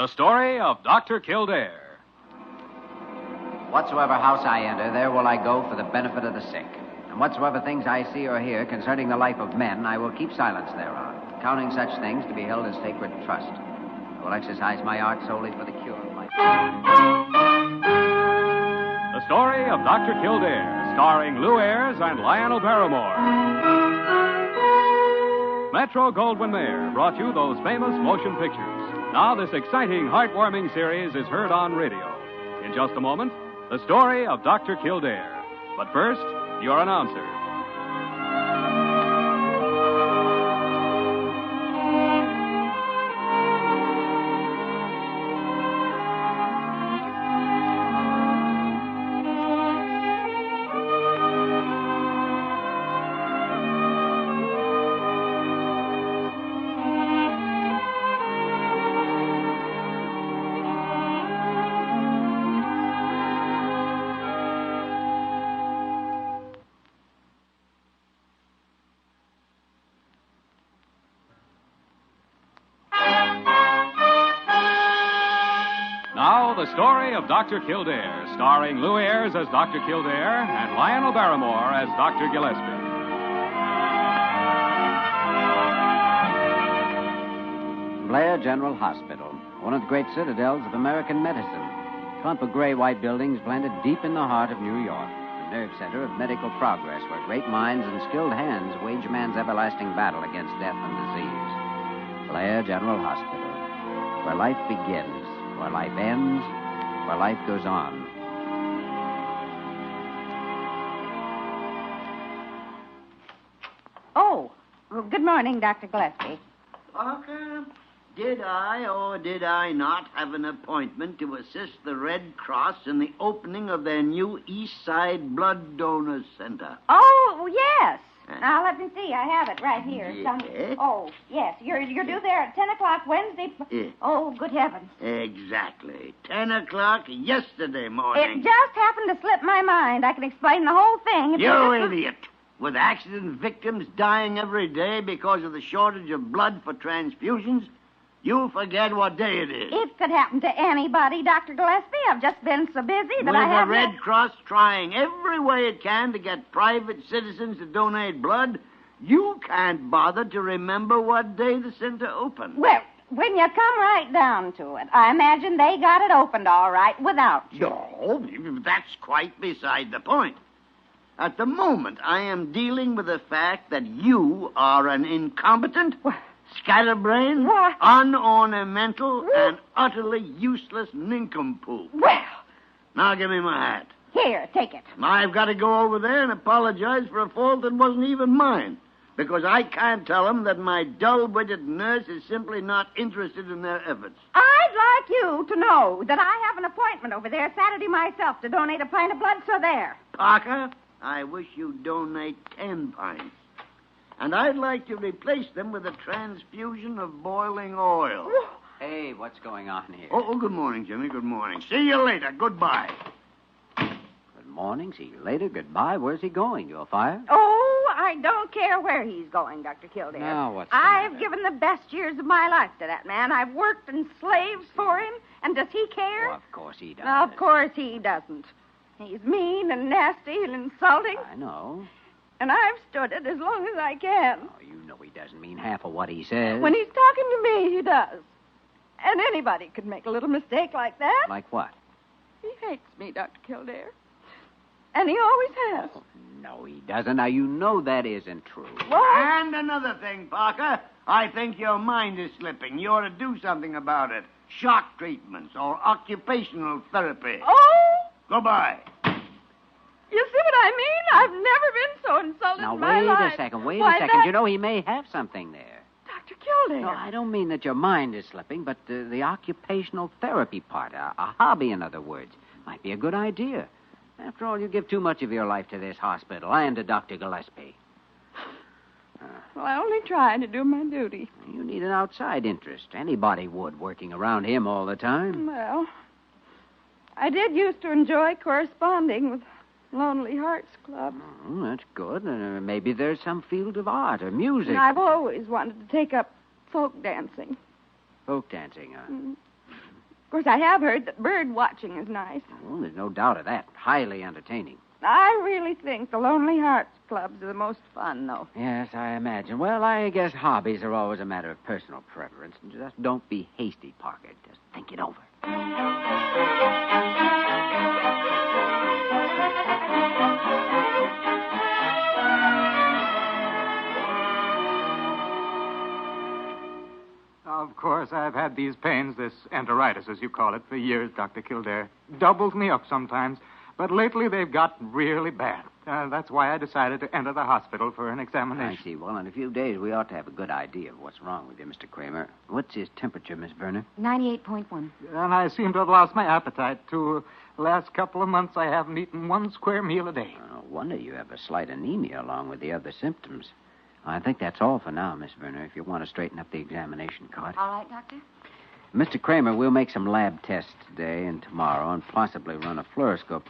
The story of Dr. Kildare. Whatsoever house I enter, there will I go for the benefit of the sick. And whatsoever things I see or hear concerning the life of men, I will keep silence thereon, counting such things to be held as sacred trust. I will exercise my art solely for the cure of life. The story of Dr. Kildare, starring Ayres and Lionel Barrymore. Metro-Goldwyn-Mayer brought you those famous motion pictures. Now this exciting, heartwarming series is heard on radio. In just a moment, the story of Dr. Kildare. But first, your announcer. Now, the story of Dr. Kildare, starring Ayres as Dr. Kildare and Lionel Barrymore as Dr. Gillespie. Blair General Hospital, one of the great citadels of American medicine. Clump of gray-white buildings planted deep in the heart of New York, the nerve center of medical progress where great minds and skilled hands wage man's everlasting battle against death and disease. Blair General Hospital, where life begins, where life ends, where life goes on. Oh, well, good morning, Dr. Gillespie. Parker, did I or did I not have an appointment to assist the Red Cross in the opening of their new East Side Blood Donor Center? Oh, yes. Now, let me see. I have it right here. Yes? Oh, yes. You're due there at 10 o'clock Wednesday. Yes. Oh, good heavens. Exactly. 10 o'clock yesterday morning. It just happened to slip my mind. I can explain the whole thing. You idiot. With accident victims dying every day because of the shortage of blood for transfusions, you forget what day it is. It could happen to anybody, Dr. Gillespie. I've just been so busy that With I haven't... the Red Cross trying every way it can to get private citizens to donate blood, you can't bother to remember what day the center opened. Well, when you come right down to it, I imagine they got it opened all right without you. No, that's quite beside the point. At the moment, I am dealing with the fact that you are an incompetent, scatterbrained, unornamental, and utterly useless nincompoop. Well... Now give me my hat. Here, take it. I've got to go over there and apologize for a fault that wasn't even mine, because I can't tell them that my dull-witted nurse is simply not interested in their efforts. I'd like you to know that I have an appointment over there Saturday myself to donate a pint of blood, so there. Parker, I wish you'd donate 10 pints. And I'd like to replace them with a transfusion of boiling oil. Hey, what's going on here? Oh, good morning, Jimmy. Good morning. See you later. Goodbye. Good morning. See you later. Goodbye. Where's he going? You'll fire? Oh, I don't care where he's going, Dr. Kildare. Now, what's the I've matter? given the best years of my life to that man. I've worked and slaved for him, and does he care? Oh, of course he does. Of course he doesn't. He's mean and nasty and insulting, I know. and I've stood it as long as I can. Oh, you know he doesn't mean half of what he says. When he's talking to me, he does. And anybody could make a little mistake like that. Like what? He hates me, Dr. Kildare. And he always has. Oh, no, he doesn't. Now, you know that isn't true. What? And another thing, Parker. I think your mind is slipping. You ought to do something about it. Shock treatments or occupational therapy. Oh! Goodbye. You see what I mean? I've never been so insulted Now, in my wait life. a second. Wait Why, a second. that- You know, he may have something there. Dr. Kildare. No, I don't mean that your mind is slipping, but the occupational therapy part, a hobby, in other words, might be a good idea. After all, you give too much of your life to this hospital and to Dr. Gillespie. Well, I only try to do my duty. You need an outside interest. Anybody would, working around him all the time. Well, I did used to enjoy corresponding with Lonely Hearts Club. Oh, that's good. Maybe there's some field of art or music. And I've always wanted to take up folk dancing. Folk dancing, huh? Of course, I have heard that bird watching is nice. Well, there's no doubt of that. Highly entertaining. I really think the Lonely Hearts Clubs are the most fun, though. Yes, I imagine. Well, I guess hobbies are always a matter of personal preference. Just don't be hasty, Parker. Just think it over. Of course, I've had these pains, this enteritis, as you call it, for years, Dr. Kildare. Doubles me up sometimes. But lately they've gotten really bad. That's why I decided to enter the hospital for an examination. I see. Well, in a few days, we ought to have a good idea of what's wrong with you, Mr. Kramer. What's his temperature, Miss Verner? 98.1. And I seem to have lost my appetite, too. The last couple of months, I haven't eaten one square meal a day. No wonder you have a slight anemia along with the other symptoms. I think that's all for now, Miss Verner, if you want to straighten up the examination card. All right, Doctor. Mr. Kramer, we'll make some lab tests today and tomorrow and possibly run a fluoroscope.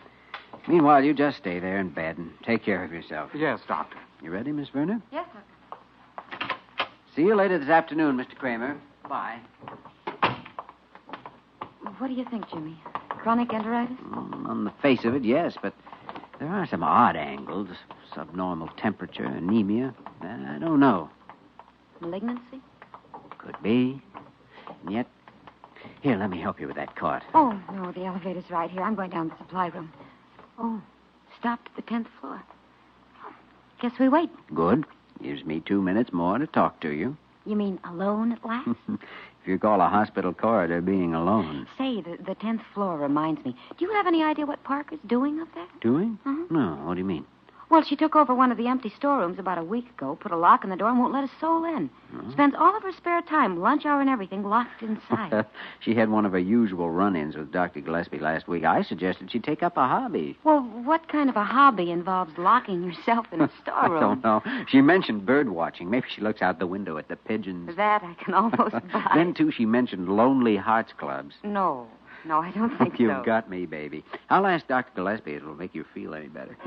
Meanwhile, you just stay there in bed and take care of yourself. Yes, Doctor. You ready, Miss Verner? Yes, Doctor. See you later this afternoon, Mr. Kramer. Bye. What do you think, Jimmy? Chronic enteritis? On the face of it, yes, but there are some odd angles. Subnormal temperature, anemia. I don't know. Malignancy? Could be. And yet... Here, let me help you with that cart. Oh, no, the elevator's right here. I'm going down to the supply room. Oh, stopped at the 10th floor. Guess we wait. Good. Gives me 2 minutes more to talk to you. You mean alone at last? If you call a hospital corridor being alone. Say, the 10th floor reminds me. Do you have any idea what Parker's doing up there? Doing? Uh-huh. No, what do you mean? Well, she took over one of the empty storerooms about a week ago, put a lock on the door, and won't let a soul in. Spends all of her spare time, lunch hour and everything, locked inside. She had one of her usual run-ins with Dr. Gillespie last week. I suggested she take up a hobby. Well, what kind of a hobby involves locking yourself in a storeroom? I don't know. She mentioned bird watching. Maybe she looks out the window at the pigeons. That I can almost buy. Then, too, she mentioned Lonely Hearts Clubs. No, I don't think so. You've got me, baby. I'll ask Dr. Gillespie. It'll make you feel any better.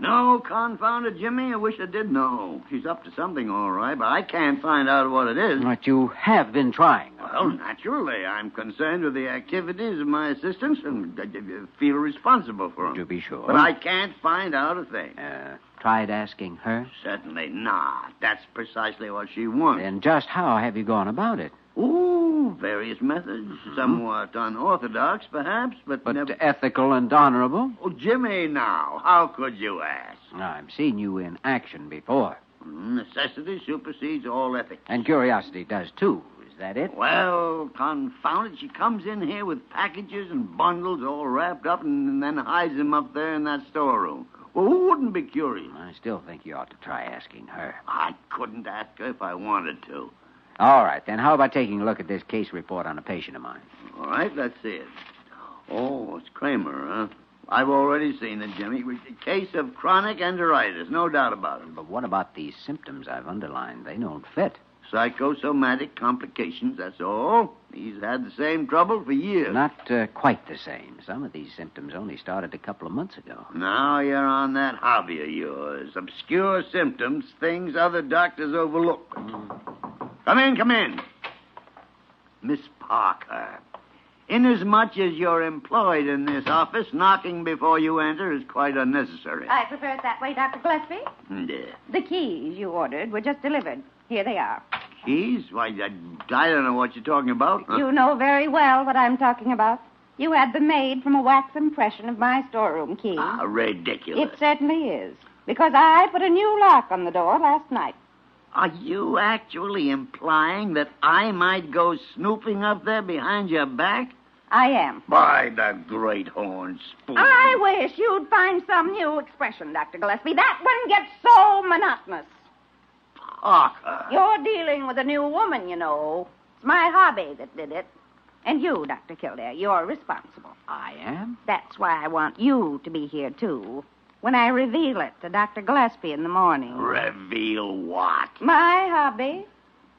No, confound it, Jimmy. I wish I did know. She's up to something, all right, but I can't find out what it is. But you have been trying. Well, naturally. I'm concerned with the activities of my assistants and feel responsible for them. To be sure. But I can't find out a thing. Tried asking her? Certainly not. That's precisely what she wants. Then just how have you gone about it? Ooh, various methods. Somewhat unorthodox, perhaps, but never... ethical and honorable? Oh, Jimmy, now, how could you ask? I've seen you in action before. Necessity supersedes all ethics. And curiosity does, too. Is that it? Well, confound it, she comes in here with packages and bundles all wrapped up and then hides them up there in that storeroom. Well, who wouldn't be curious? I still think you ought to try asking her. I couldn't ask her if I wanted to. All right, then how about taking a look at this case report on a patient of mine? All right, let's see it. Oh, it's Kramer, huh? I've already seen it, Jimmy. A case of chronic enteritis, no doubt about it. But what about these symptoms I've underlined? They don't fit. Psychosomatic complications, that's all. He's had the same trouble for years. Not quite the same. Some of these symptoms only started a couple of months ago. Now you're on that hobby of yours. Obscure symptoms, things other doctors overlook. Come in. Miss Parker, inasmuch as you're employed in this office, knocking before you enter is quite unnecessary. I prefer it that way, Dr. Gillespie. Yeah. The keys you ordered were just delivered. Here they are. Keys? Why, I don't know what you're talking about. You know very well what I'm talking about. You had them made from a wax impression of my storeroom key. Ridiculous. It certainly is. Because I put a new lock on the door last night. Are you actually implying that I might go snooping up there behind your back? I am. By the great horn spoon. I wish you'd find some new expression, Dr. Gillespie. That one gets so monotonous. Parker. You're dealing with a new woman, you know. It's my hobby that did it. And you, Dr. Kildare, you're responsible. I am? That's why I want you to be here, too, when I reveal it to Dr. Gillespie in the morning. Reveal what? My hobby.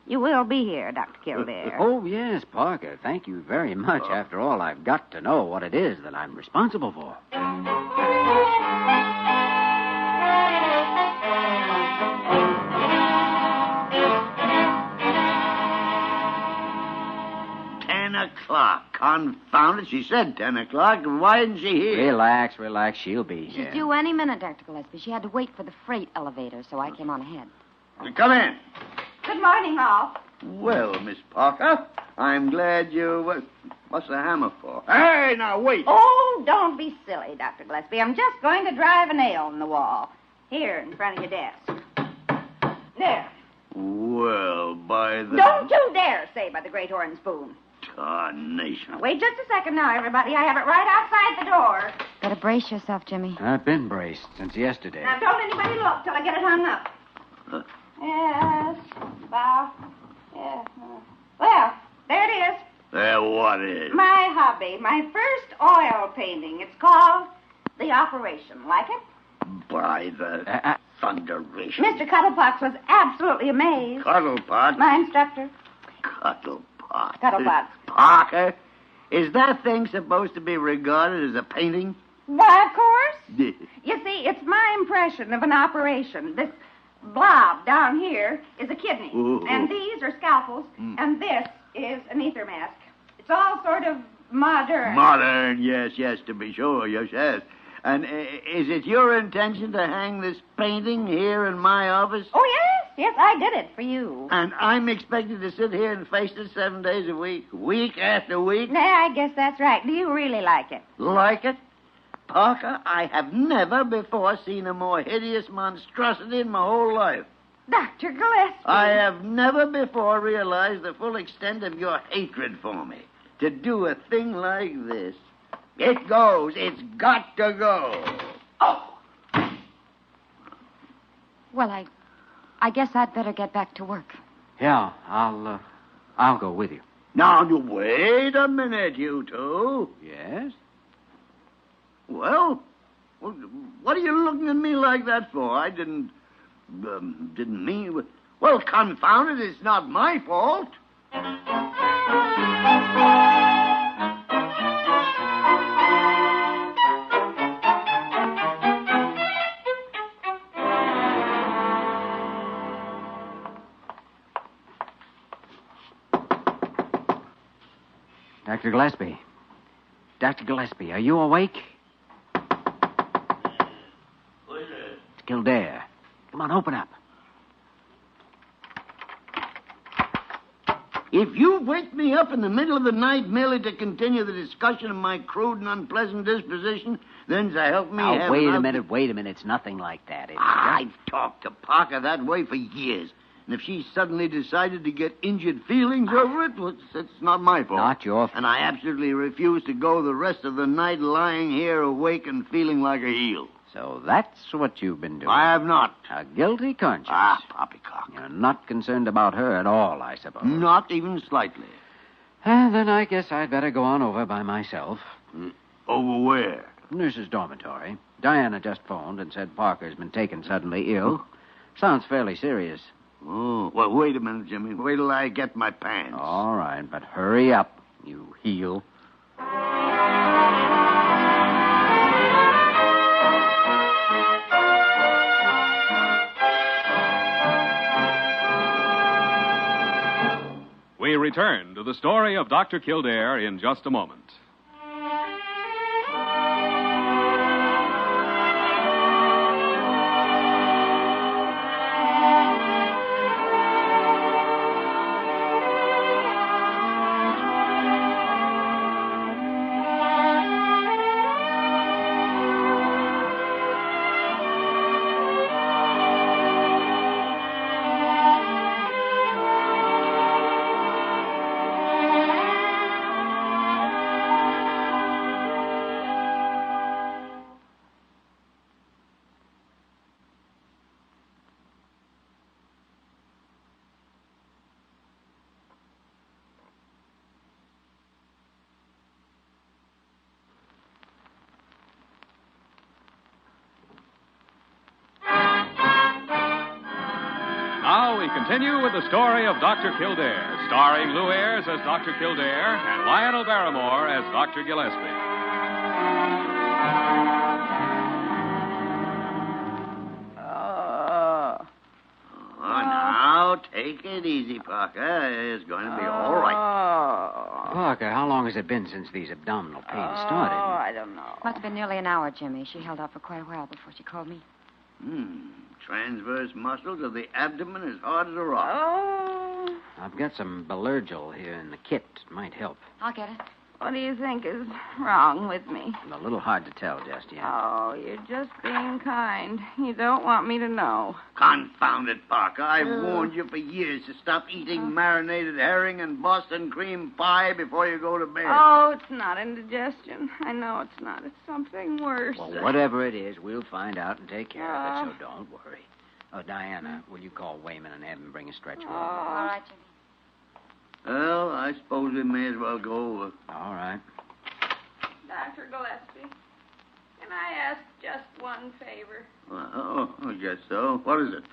You will be here, Dr. Kildare. Oh, yes, Parker. Thank you very much. After all, I've got to know what it is that I'm responsible for. o'clock. Confound it. She said 10 o'clock. Why isn't she here? Relax. She'll be She's here. due any minute, Dr. Gillespie. She had to wait for the freight elevator, so I came on ahead. Come in. Good morning, all. Well, Miss Parker, I'm glad you... What's the hammer for? Hey, now, wait. Oh, don't be silly, Dr. Gillespie. I'm just going to drive a nail in the wall. Here, in front of your desk. There. Well, by the... Don't you dare say by the great horn spoon. Tarnation. Now, wait just a second now, everybody. I have it right outside the door. Better brace yourself, Jimmy. I've been braced since yesterday. Now, don't anybody look till I get it hung up. Yes, about... Yeah. Well, there it is. What is? My hobby, my first oil painting. It's called The Operation. Like it? By the thunderation. Mr. Cuddlepox was absolutely amazed. Cuddlepot? My instructor. Cuddlepot. Cuddlepot. Parker, is that thing supposed to be regarded as a painting? Why, of course. You see, it's my impression of an operation. This blob down here is a kidney. Ooh. And these are scalpels. And this is an ether mask. It's all sort of modern. Modern, yes, to be sure, yes. And is it your intention to hang this painting here in my office? Oh, yes, I did it for you. And I'm expected to sit here and face it 7 days a week, week after week? Nah, I guess that's right. Do you really like it? Like it? Parker, I have never before seen a more hideous monstrosity in my whole life. Dr. Gillespie. I have never before realized the full extent of your hatred for me. To do a thing like this. It goes. It's got to go. Oh! Well, I guess I'd better get back to work. Yeah, I'll go with you. Now, you wait a minute, you two. Yes? Well, what are you looking at me like that for? I didn't mean... Well, confound it, it's not my fault. Dr. Gillespie. Dr. Gillespie, are you awake? Who is it? It's Kildare. Come on, open up. If you wake me up in the middle of the night merely to continue the discussion of my crude and unpleasant disposition, then to help me Now, have... wait a minute. It's nothing like that. I've talked to Parker that way for years. And if she suddenly decided to get injured feelings over it, well, it's not my fault. Not your fault. And I absolutely refuse to go the rest of the night lying here awake and feeling like a heel. So that's what you've been doing. I have not. Uh, A guilty conscience. Poppycock. You're not concerned about her at all, I suppose. Not even slightly. Then I guess I'd better go on over by myself. Over where? Nurse's dormitory. Diana just phoned and said Parker's been taken suddenly ill. Sounds fairly serious. Oh, well, wait a minute, Jimmy. Wait till I get my pants. All right, but hurry up, you heel. We return to the story of Dr. Kildare in just a moment. Now we continue with the story of Dr. Kildare, starring Lou Ayres as Dr. Kildare and Lionel Barrymore as Dr. Gillespie. Now, take it easy, Parker. It's going to be all right. Parker, how long has it been since these abdominal pains started? Oh, I don't know. Must have been nearly an hour, Jimmy. She held out for quite a while before she called me. Transverse muscles of the abdomen as hard as a rock. Oh, I've got some Belurgil here in the kit. It might help. I'll get it. what do you think is wrong with me? A little hard to tell just yet. Oh, you're just being kind. You don't want me to know. Confound it, Parker. I've warned you for years to stop eating marinated herring and Boston cream pie before you go to bed. Oh, it's not indigestion. I know it's not. It's something worse. Well, whatever it is, we'll find out and take care of it, so don't worry. Oh, Diana, will you call Wayman and have him bring a stretcher over? All right, Jimmy. Well, I suppose we may as well go over. All right. Dr. Gillespie, can I ask just one favor? Oh, I guess so. What is it?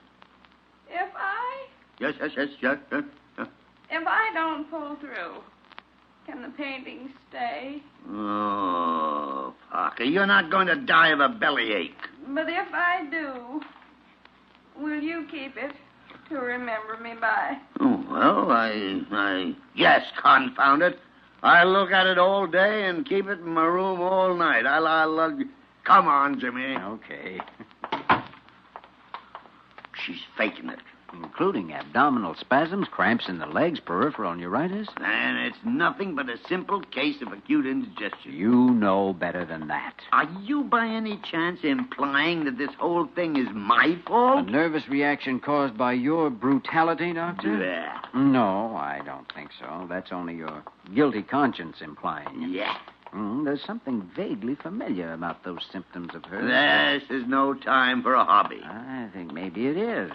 If I Yes. If I don't pull through, can the painting stay? Oh, Parker, you're not going to die of a bellyache. But if I do, will you keep it to remember me by? Oh, well, I... Yes, confound it. I'll look at it all day and keep it in my room all night. I'll Come on, Jimmy. Okay. She's faking it. Including abdominal spasms, cramps in the legs, peripheral neuritis. And it's nothing but a simple case of acute indigestion. You know better than that. Are you by any chance implying that this whole thing is my A fault? nervous reaction caused by your brutality, Doctor? Yeah. No, I don't think so. That's only your guilty conscience implying it. Yeah. There's something vaguely familiar about those symptoms of hers. This is no time for a hobby. I think maybe it is.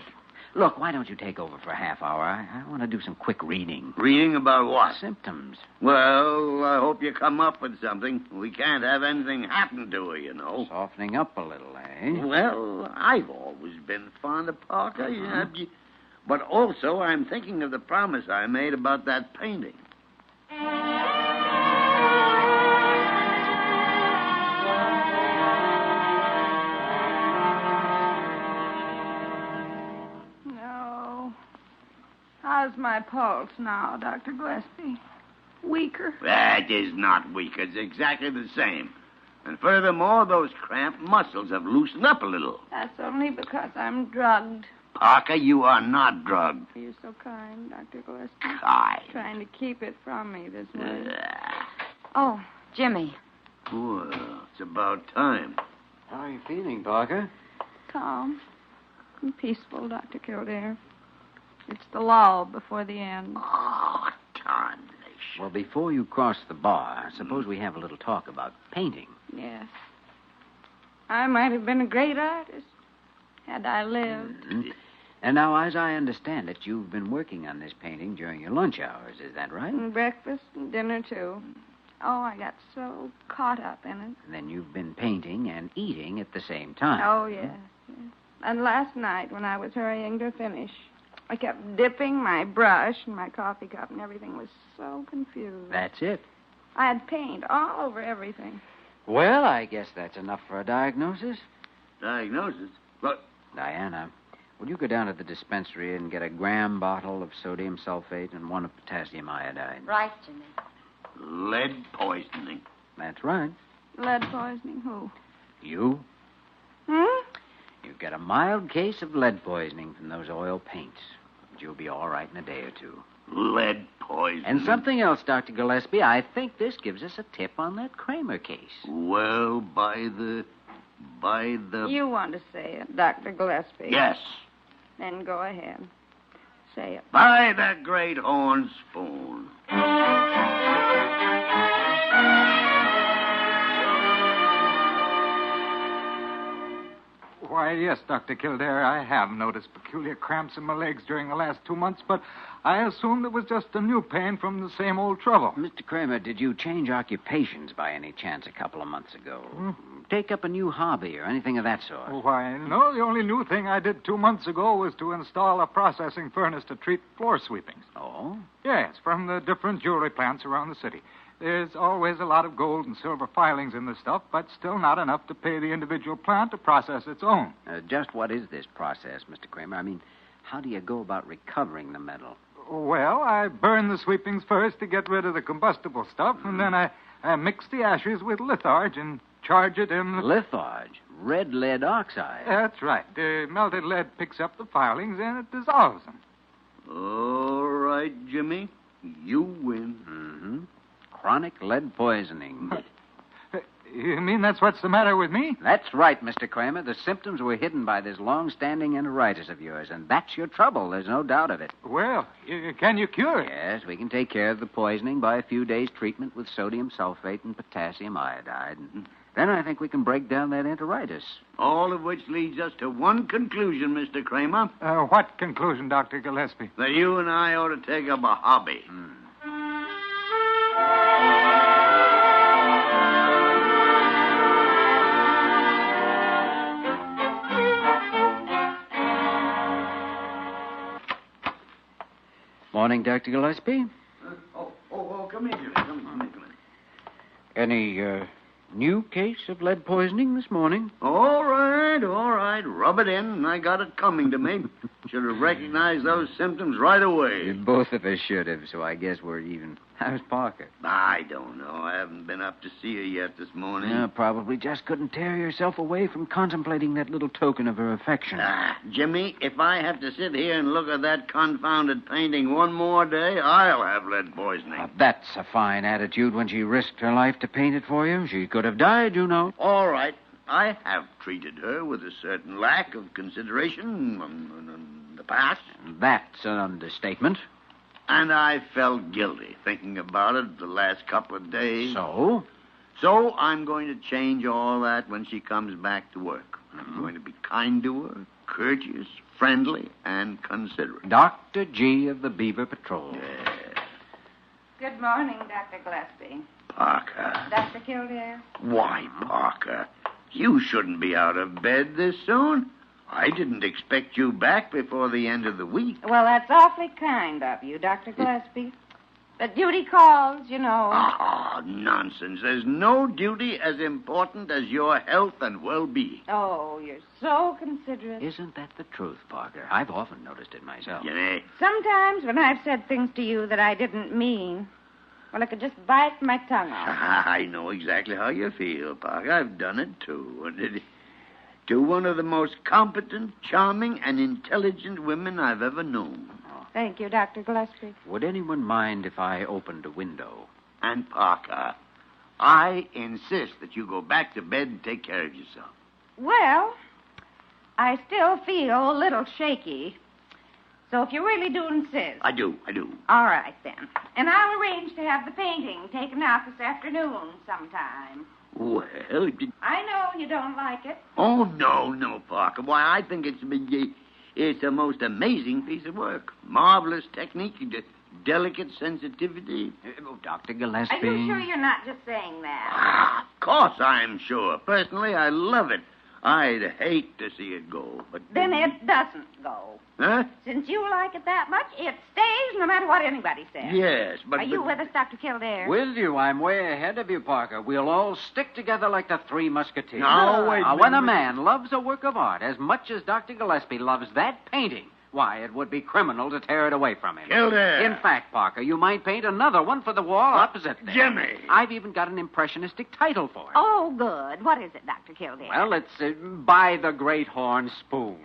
Look, why don't you take over for a half hour? I want to do some quick reading. Reading about what? Symptoms. Well, I hope you come up with something. We can't have anything happen to her, you know. Softening up a little, eh? Well, I've always been fond of Parker, but also I'm thinking of the promise I made about that painting. How's my pulse now, Dr. Gillespie? Weaker? That is not weak. It's exactly the same. And furthermore, those cramped muscles have loosened up a little. That's only because I'm drugged. Parker, you are not drugged. You're so kind, Dr. Gillespie. Kind. Trying to keep it from me this way. Oh, Jimmy. Well, it's about time. How are you feeling, Parker? Calm and peaceful, Dr. Kildare. It's the lull before the end. Oh, tarnation. Well, before you cross the bar, suppose we have a little talk about painting. Yes. I might have been a great artist had I lived. And now, as I understand it, you've been working on this painting during your lunch hours. Is that right? And breakfast and dinner, too. Oh, I got so caught up in it. And then you've been painting and eating at the same time. Oh, yes. And last night, when I was hurrying to finish, I kept dipping my brush in my coffee cup, and everything was so confused. That's it. I had paint all over everything. Well, I guess that's enough for a diagnosis. Diagnosis? But Diana, will you go down to the dispensary and get a gram bottle of sodium sulfate and one of potassium iodide? Right, Jimmy. lead poisoning. That's right. Lead poisoning? Who? You? You've got a mild case of lead poisoning from those oil paints. But you'll be all right in a day or two. Lead poisoning. And something else, Dr. Gillespie. I think this gives us a tip on that Kramer case. Well, by the... You want to say it, Dr. Gillespie? Yes. Then go ahead. Say it. By the great horn spoon. Why, yes, Dr. Kildare, I have noticed peculiar cramps in my legs during the last 2 months, but I assumed it was just a new pain from the same old trouble. Mr. Kramer, did you change occupations by any chance a couple of months ago? Take up a new hobby or anything of that sort? Why, no, the only new thing I did 2 months ago was to install a processing furnace to treat floor sweepings. Oh? Yes, from the different jewelry plants around the city. There's always a lot of gold and silver filings in the stuff, but still not enough to pay the individual plant to process its own. Just what is this process, Mr. Kramer? I mean, how do you go about recovering the metal? Well, I burn the sweepings first to get rid of the combustible stuff, and then I mix the ashes with litharge and charge it in... Litharge? Red lead oxide? That's right. The melted lead picks up the filings and it dissolves them. All right, Jimmy. You win. Mm-hmm. Chronic lead poisoning. You mean that's what's the matter with me? That's right, Mr. Kramer. The symptoms were hidden by this long-standing enteritis of yours, and that's your trouble. There's no doubt of it. Well, can you cure it? Yes, we can take care of the poisoning by a few days' treatment with sodium sulfate and potassium iodide. And then I think we can break down that enteritis. All of which leads us to one conclusion, Mr. Kramer. What conclusion, Dr. Gillespie? That you and I ought to take up a hobby. Morning, Dr. Gillespie. Come in, Jimmy. Come in. Any, new case of lead poisoning this morning? All right. Rub it in, and I got it coming to me. Should have recognized those symptoms right away. Both of us should have, so I guess we're even. How's Parker? I don't know. I haven't been up to see her yet this morning. Yeah, probably just couldn't tear yourself away from contemplating that little token of her affection. Jimmy, if I have to sit here and look at that confounded painting one more day, I'll have lead poisoning. That's a fine attitude when she risked her life to paint it for you. She could have died, you know. All right. I have treated her with a certain lack of consideration in the past. That's an understatement. And I felt guilty thinking about it the last couple of days. So? So I'm going to change all that when she comes back to work. I'm going to be kind to her, courteous, friendly, and considerate. Dr. G of the Beaver Patrol. Yes. Good morning, Dr. Gillespie. Parker. Dr. Kildare? Why, Parker? You shouldn't be out of bed this soon. I didn't expect you back before the end of the week. Well, that's awfully kind of you, Dr. Gillespie. But duty calls, you know. Ah, nonsense. There's no duty as important as your health and well-being. Oh, you're so considerate. Isn't that the truth, Parker? I've often noticed it myself. Jenny. Sometimes when I've said things to you that I didn't mean, well, I could just bite my tongue off. I know exactly how you feel, Parker. I've done it, too. And to one of the most competent, charming, and intelligent women I've ever known. Thank you, Dr. Gillespie. Would anyone mind if I opened a window? And, Parker, I insist that you go back to bed and take care of yourself. Well, I still feel a little shaky. So if you really do insist. I do. All right, then. And I'll arrange to have the painting taken out this afternoon sometime. Well, I know you don't like it. Oh, no, Parker. Why, I think it's a most amazing piece of work. Marvelous technique, delicate sensitivity. Dr. Gillespie. Are you sure you're not just saying that? Of course I'm sure. Personally, I love it. I'd hate to see it go, but... Then it doesn't go. Huh? Since you like it that much, it stays no matter what anybody says. Yes, but... Are you with us, Dr. Kildare? With you. I'm way ahead of you, Parker. We'll all stick together like the Three Musketeers. No, wait a minute. When a man loves a work of art as much as Dr. Gillespie loves that painting, why, it would be criminal to tear it away from him. Kildare. In fact, Parker, you might paint another one for the wall opposite there. Jimmy. I've even got an impressionistic title for it. Oh, good. What is it, Dr. Kildare? Well, it's By the Great Horn Spoon.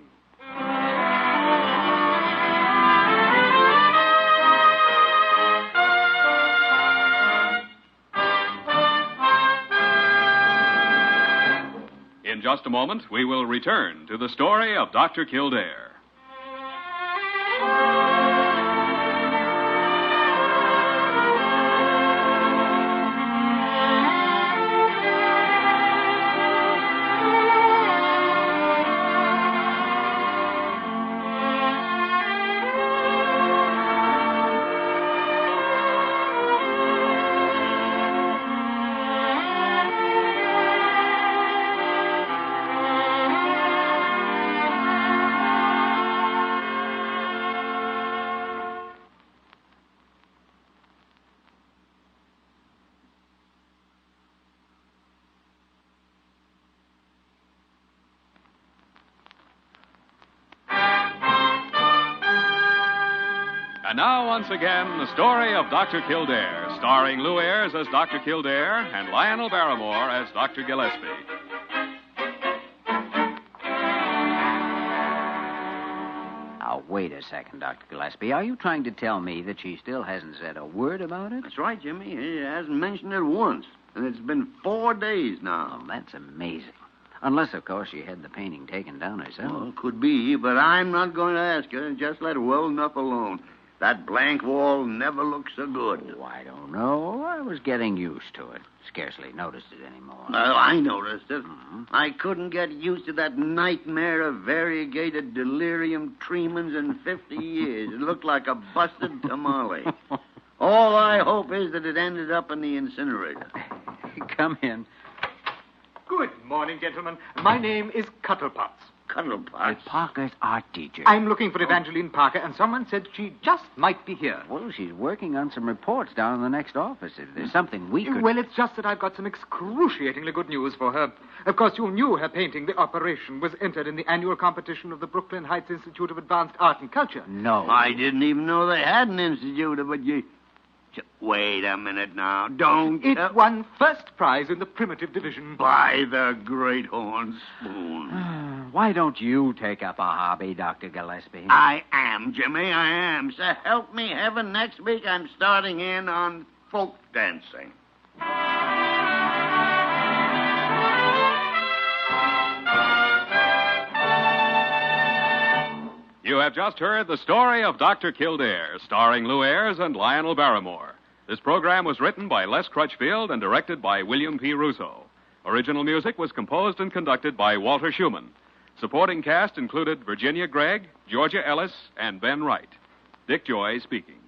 In just a moment, we will return to the story of Dr. Kildare. And now, once again, the story of Dr. Kildare, starring Lou Ayres as Dr. Kildare and Lionel Barrymore as Dr. Gillespie. Now, wait a second, Dr. Gillespie. Are you trying to tell me that she still hasn't said a word about it? That's right, Jimmy. He hasn't mentioned it once. And it's been 4 days now. Well, that's amazing. Unless, of course, she had the painting taken down herself. Well, could be, but I'm not going to ask her. Just let well enough alone. That blank wall never looked so good. Oh, I don't know. I was getting used to it. Scarcely noticed it anymore. Well, I noticed it. Mhm. I couldn't get used to that nightmare of variegated delirium tremens in 50 years. It looked like a busted tamale. All I hope is that it ended up in the incinerator. Come in. Good morning, gentlemen. My name is Cuttlepots. Cuttlepots. It's Parker's art teacher. I'm looking for Evangeline Parker, and someone said she just might be here. Well, she's working on some reports down in the next office. If there's something we could... Well, it's just that I've got some excruciatingly good news for her. Of course, you knew her painting, The Operation, was entered in the annual competition of the Brooklyn Heights Institute of Advanced Art and Culture. No. I didn't even know they had an institute, but you... Wait a minute now. Don't... It won first prize in the primitive division. By the great horn spoon. Why don't you take up a hobby, Dr. Gillespie? I am, Jimmy, I am. So help me heaven, next week I'm starting in on folk dancing. You have just heard the story of Dr. Kildare, starring Lou Ayres and Lionel Barrymore. This program was written by Les Crutchfield and directed by William P. Russo. Original music was composed and conducted by Walter Schumann. Supporting cast included Virginia Gregg, Georgia Ellis, and Ben Wright. Dick Joy speaking.